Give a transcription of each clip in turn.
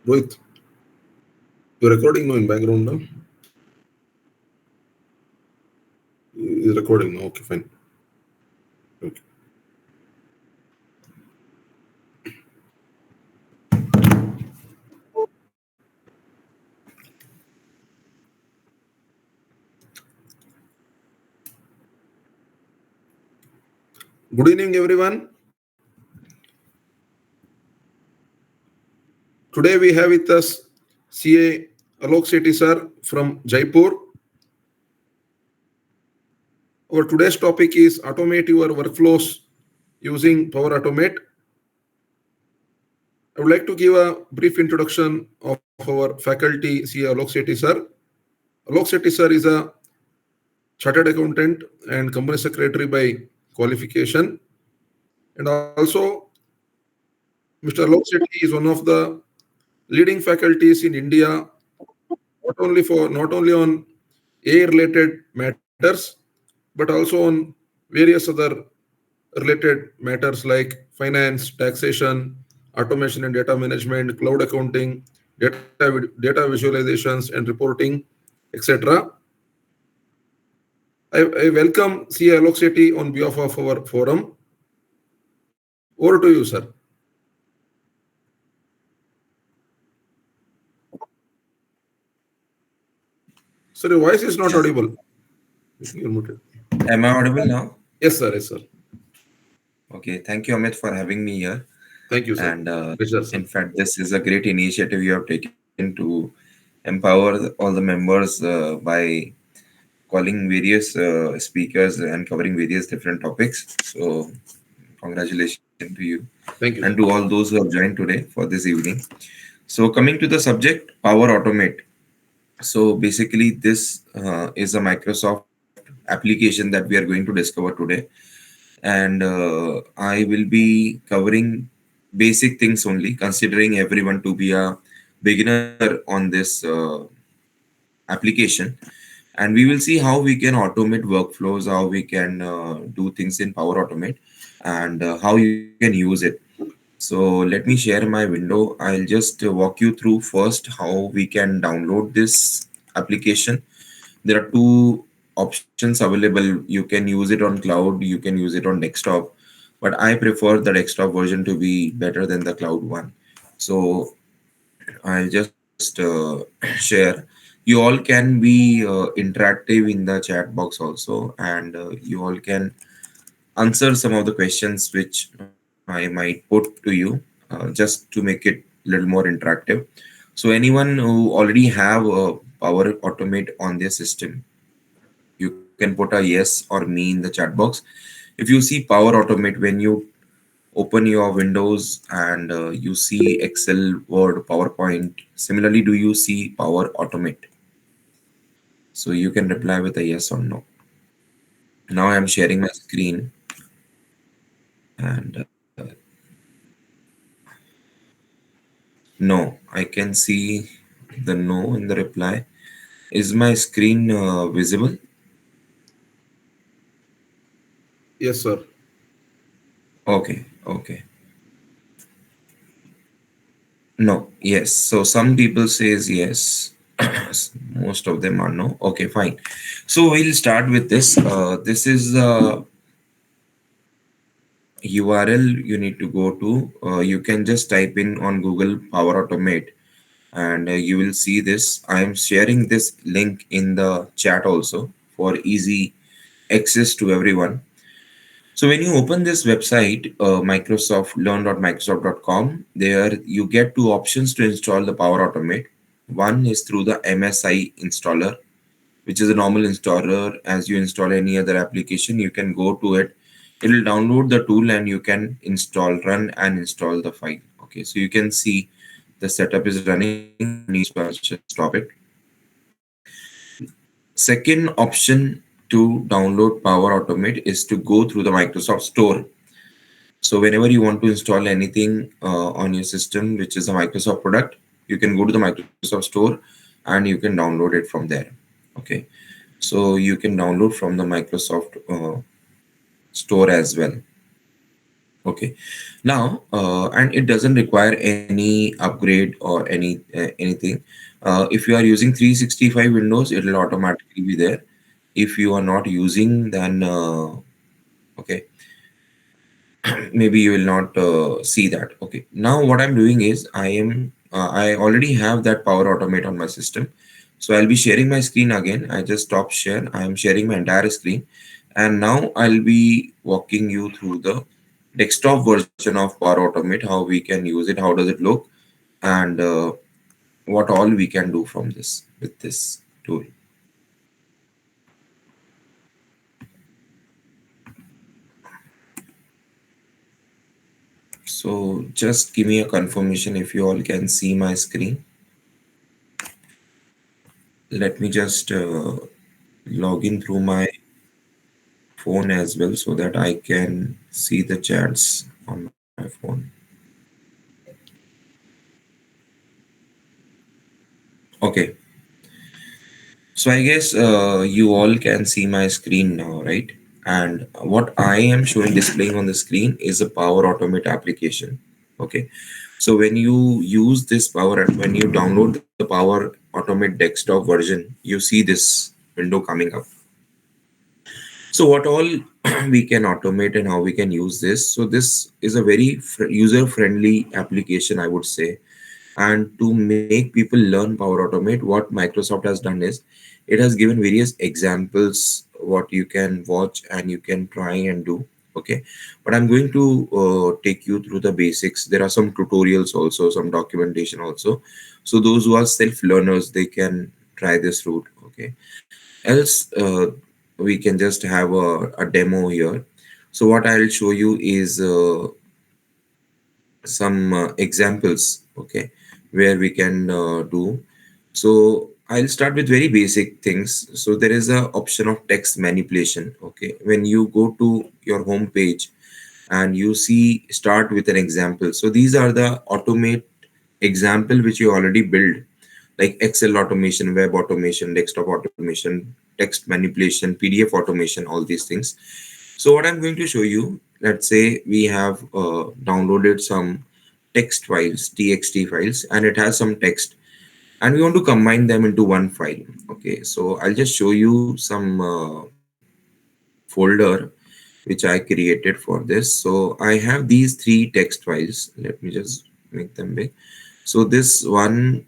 Rohit, you're recording now in background now? Is recording now? Okay, fine. Okay. Good evening, everyone. Today we have with us CA Alok Sethi sir from Jaipur. Our today's topic is automate your workflows using Power Automate. I would like to give a brief introduction of our faculty, CA Alok Sethi sir. Alok Sethi sir is a chartered accountant and company secretary by qualification. And also, Mr. Alok Sethi is one of the leading faculties in India, not only on AI related matters, but also on various other related matters like finance, taxation, automation and data management, cloud accounting, data visualizations and reporting, etc. I welcome CA Alok Sethi on behalf of our forum. Over to you, sir. Sir, your voice is not audible. You're muted. Am I audible now? Yes, sir. Yes, sir. Okay. Thank you, Amit, for having me here. Thank you, sir. And Pleasure, sir. in fact, this is a great initiative you have taken to empower all the members by calling various speakers and covering various different topics. So, congratulations to you Thank you, and sir. to all those who have joined today for this evening. So, coming to the subject, Power Automate. So, basically, this is a Microsoft application that we are going to discover today. And I will be covering basic things only, considering everyone to be a beginner on this application. And we will see how we can automate workflows, how we can do things in Power Automate, and how you can use it. So let me share my window. I'll just walk you through first how we can download this application. There are two options available. You can use it on cloud, you can use it on desktop, but I prefer the desktop version to be better than the cloud one. So I'll just share. You all can be interactive in the chat box also, and you all can answer some of the questions which I might put to you, just to make it a little more interactive. So anyone who already have Power Automate on their system, you can put a yes or me in the chat box. If you see Power Automate, when you open your Windows and you see Excel, Word, PowerPoint, similarly, do you see Power Automate? So you can reply with a yes or no. Now I'm sharing my screen, and no, I can see the no in the reply. Is my screen visible? Yes, sir. Okay, okay. No, yes. So some people says yes. Most of them are no. Okay, fine. So we'll start with this. This is the URL you need to go to. You can just type in on Google Power Automate, and you will see this. I am sharing this link in the chat also for easy access to everyone. So when you open this website, Microsoft learn.microsoft.com, there you get two options to install the Power Automate. One is through the MSI installer, which is a normal installer. As you install any other application, you can go to it. It will download the tool and you can install, run and install the file. Okay, so you can see the setup is running. Needs to just stop it. Second option to download Power Automate is to go through the Microsoft Store. So whenever you want to install anything on your system, which is a Microsoft product, you can go to the Microsoft Store and you can download it from there. Okay, so you can download from the Microsoft Store as well. Okay. Now, and it doesn't require any upgrade or anything. If you are using 365 Windows, it will automatically be there. If you are not using, then okay, maybe you will not see that. Okay. Now, what I'm doing is I already have that Power Automate on my system. So I'll be sharing my screen again. I just stop share. I am sharing my entire screen, and now I'll be walking you through the desktop version of Power Automate, how we can use it, how does it look, and what all we can do from this with this tool. So just give me a confirmation if you all can see my screen. Let me just log in through my phone as well so that I can see the chats on my phone. Okay, so I guess you all can see my screen now, right? And what I am showing displaying on the screen is a Power Automate application. Okay, so when you use this when you download the Power Automate desktop version, you see this window coming up. So what all we can automate and how we can use this. So this is a very user-friendly application, I would say. And to make people learn Power Automate, what Microsoft has done is it has given various examples what you can watch and you can try and do. Okay, but I'm going to take you through the basics. There are some tutorials also, some documentation also. So those who are self learners, they can try this route. Okay, else we can just have a demo here. So what I'll show you is some examples, okay, where we can do. So I'll start with very basic things. So there is a option of text manipulation. Okay, when you go to your home page and you see start with an example, so these are the automate example which you already built, like Excel automation, web automation, desktop automation, text manipulation, PDF automation, all these things. So what I'm going to show you, let's say we have downloaded some text files, txt files, and it has some text, and we want to combine them into one file. Okay, so I'll just show you some folder which I created for this. So I have these three text files. Let me just make them big. So this one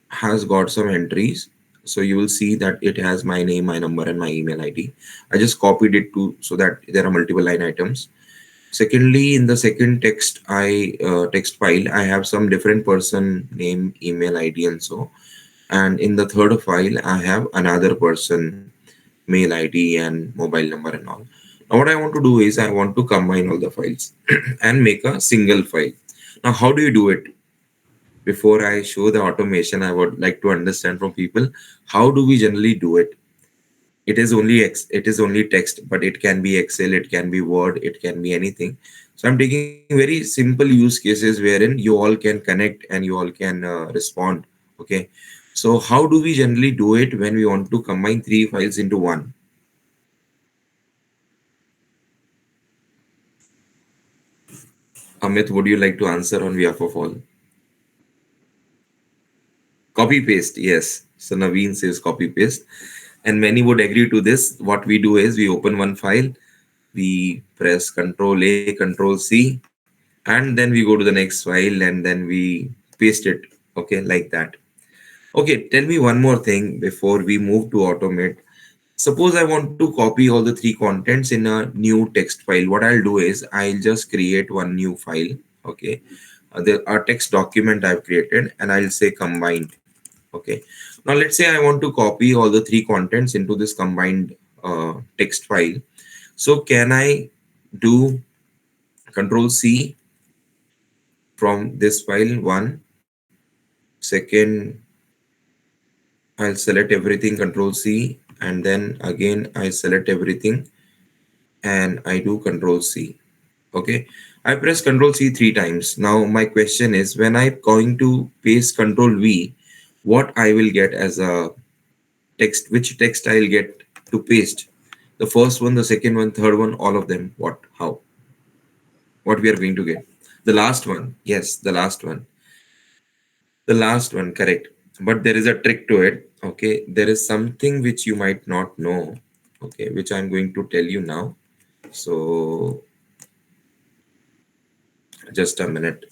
has got some entries. So you will see that it has my name, my number, and my email ID. I just copied it to so that there are multiple line items. Secondly, in the second text file, I have some different person name, email ID, and so. And in the third file, I have another person mail ID and mobile number and all. Now, what I want to do is I want to combine all the files and make a single file. Now, how do you do it? Before I show the automation, I would like to understand from people how do we generally do it. It is only text, but it can be Excel, it can be Word, it can be anything. So I'm taking very simple use cases wherein you all can connect and you all can respond. Okay, so how do we generally do it when we want to combine three files into one? Amit, would you like to answer on behalf of all? Copy paste, yes. So Naveen says copy paste, and many would agree to this. What we do is we open one file, we press Control A, Control C, and then we go to the next file and then we paste it. Okay, like that. Okay, tell me one more thing before we move to automate. Suppose I want to copy all the three contents in a new text file. What I'll do is I'll just create one new file. Okay, there are text document I've created, and I'll say combined. Okay, now let's say I want to copy all the three contents into this combined text file. So can I do Control C from this file? One second, I'll select everything, Control C, and then again I select everything and I do Control C. Okay, I press Control C three times. Now my question is, when I'm going to paste Control V, what I will get as a text, which text I'll get to paste? The first one, the second one, third one, all of them. What? How? what we are going to get. The last one, yes, the last one, correct. But there is a trick to it. Okay, there is something which you might not know. Okay, which I'm going to tell you now. So just a minute.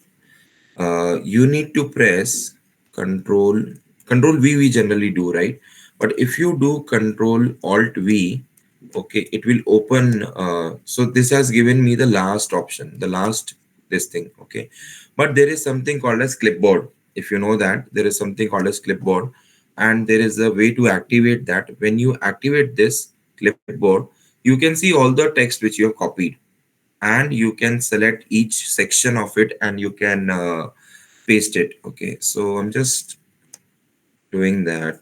You need to press control control V. We generally do, right? But if you do control alt V, okay, it will open. So this has given me the last option, the last this thing. Okay, but there is something called as clipboard. If you know that, there is something called as clipboard, and there is a way to activate that. When you activate this clipboard, you can see all the text which you have copied, and you can select each section of it, and you can paste it. Okay, so I'm just doing that.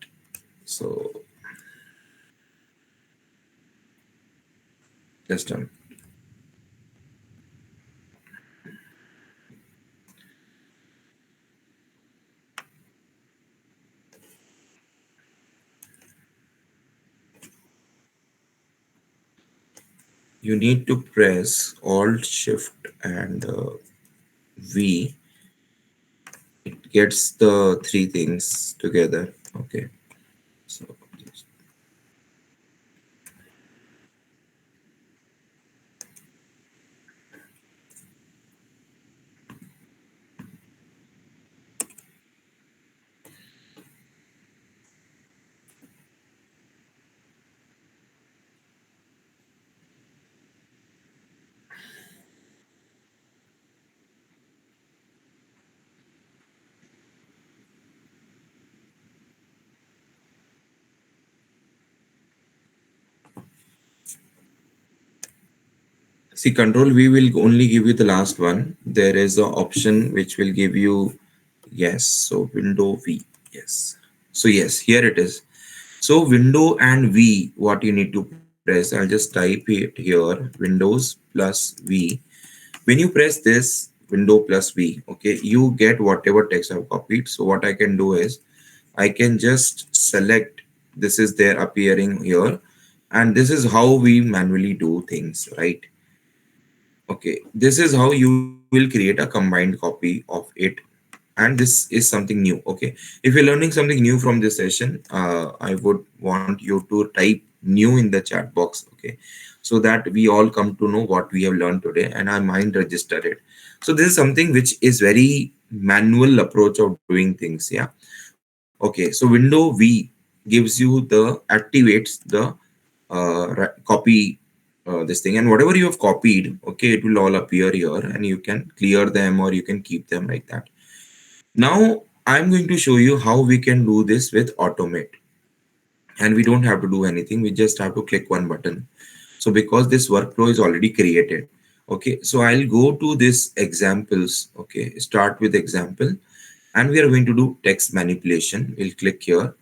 So just you need to press alt shift and V. It gets the three things together. Okay, so see, control V will only give you the last one. There is an option which will give you, yes, so window V, yes. So yes, here it is. So window and V, what you need to press, I'll just type it here, Windows plus V. When you press this window plus V, okay, you get whatever text I've copied. So what I can do is I can just select, this is there appearing here, and this is how we manually do things, right? Okay, this is how you will create a combined copy of it, and this is something new. Okay, if you're learning something new from this session, I would want you to type new in the chat box. Okay, so that we all come to know what we have learned today, and I mind register it. So this is something which is very manual approach of doing things. Yeah. Okay, so window V gives you the activates the copy this thing, and whatever you have copied, okay, it will all appear here, and you can clear them or you can keep them like that. Now I'm going to show you how we can do this with automate, and we don't have to do anything. We just have to click one button. So because this workflow is already created, okay, so I'll go to this examples. Okay, start with example, and we are going to do text manipulation. We'll click here,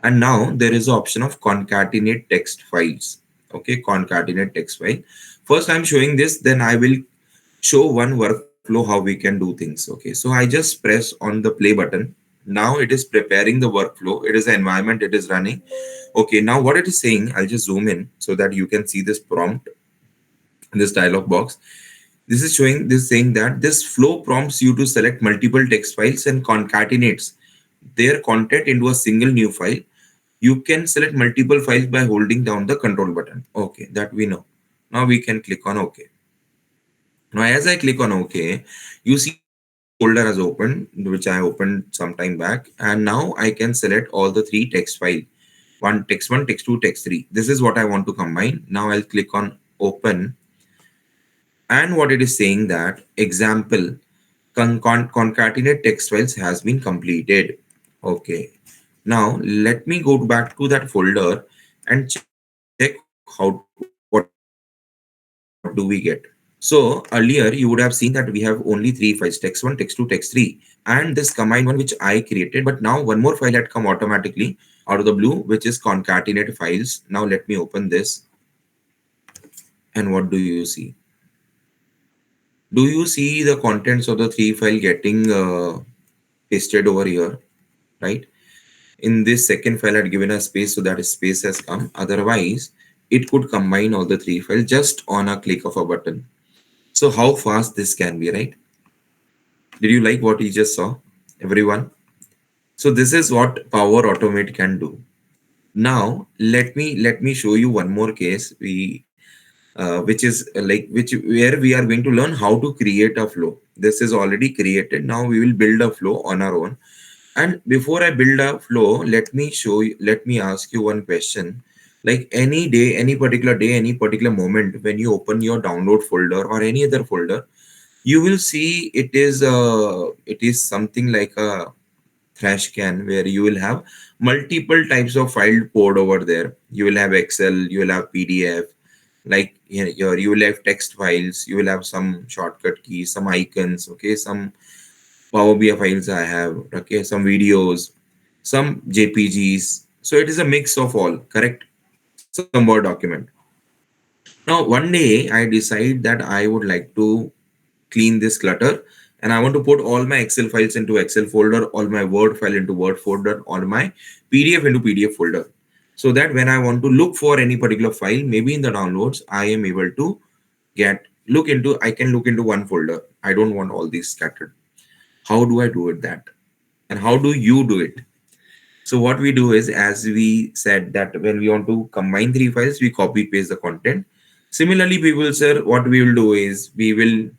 and now there is an option of concatenate text files. Okay, concatenate text file. First I'm showing this, then I will show one workflow how we can do things. Okay, so I just press on the play button. Now it is preparing the workflow. It is the environment it is running. Okay, now what it is saying, I'll just zoom in so that you can see this prompt, this dialog box. This is showing, this saying that this flow prompts you to select multiple text files and concatenates their content into a single new file. You can select multiple files by holding down the control button. Okay, that we know. Now we can click on OK. Now, as I click on OK, you see a new folder has opened, which I opened some time back. And now I can select all the three text file. One, text two, text three. This is what I want to combine. Now I'll click on open. And what it is saying that example concatenate text files has been completed. Okay. Now let me go back to that folder and check what do we get. So earlier you would have seen that we have only three files, text1, text2, text3, and this combined one which I created. But now one more file had come automatically out of the blue, which is concatenate files. Now let me open this. And what do you see? Do you see the contents of the three file getting pasted over here, right? In this second file, I had given a space, so that space has come. Otherwise, it could combine all the three files just on a click of a button. So how fast this can be, right? Did you like what you just saw, everyone? So this is what Power Automate can do. Now let me show you one more case, which is like which where we are going to learn how to create a flow. This is already created. Now we will build a flow on our own. And before I build a flow, let me ask you one question. Like any day, any particular day, any particular moment when you open your download folder or any other folder, you will see it is something like a trash can where you will have multiple types of file poured over there. You will have Excel, you will have PDF, like you will have text files, you will have some shortcut keys, some icons, okay, some Power BI files I have, okay, some videos, some JPGs. So it is a mix of all, correct? Some Word document. Now, one day I decide that I would like to clean this clutter and I want to put all my Excel files into Excel folder, all my Word file into Word folder, all my PDF into PDF folder. So that when I want to look for any particular file, maybe in the downloads, I am able to I can look into one folder. I don't want all these scattered. How do I do it that? And how do you do it? So what we do is, as we said, that when we want to combine three files, we copy paste the content. Similarly, people, sir, what we will do is we will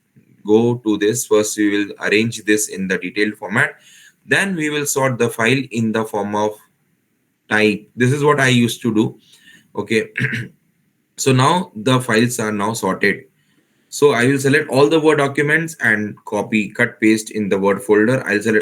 go to this. First, we will arrange this in the detailed format. Then we will sort the file in the form of type. This is what I used to do. Okay. So now the files are now sorted. So I will select all the Word documents and copy, cut, paste in the Word folder. I'll select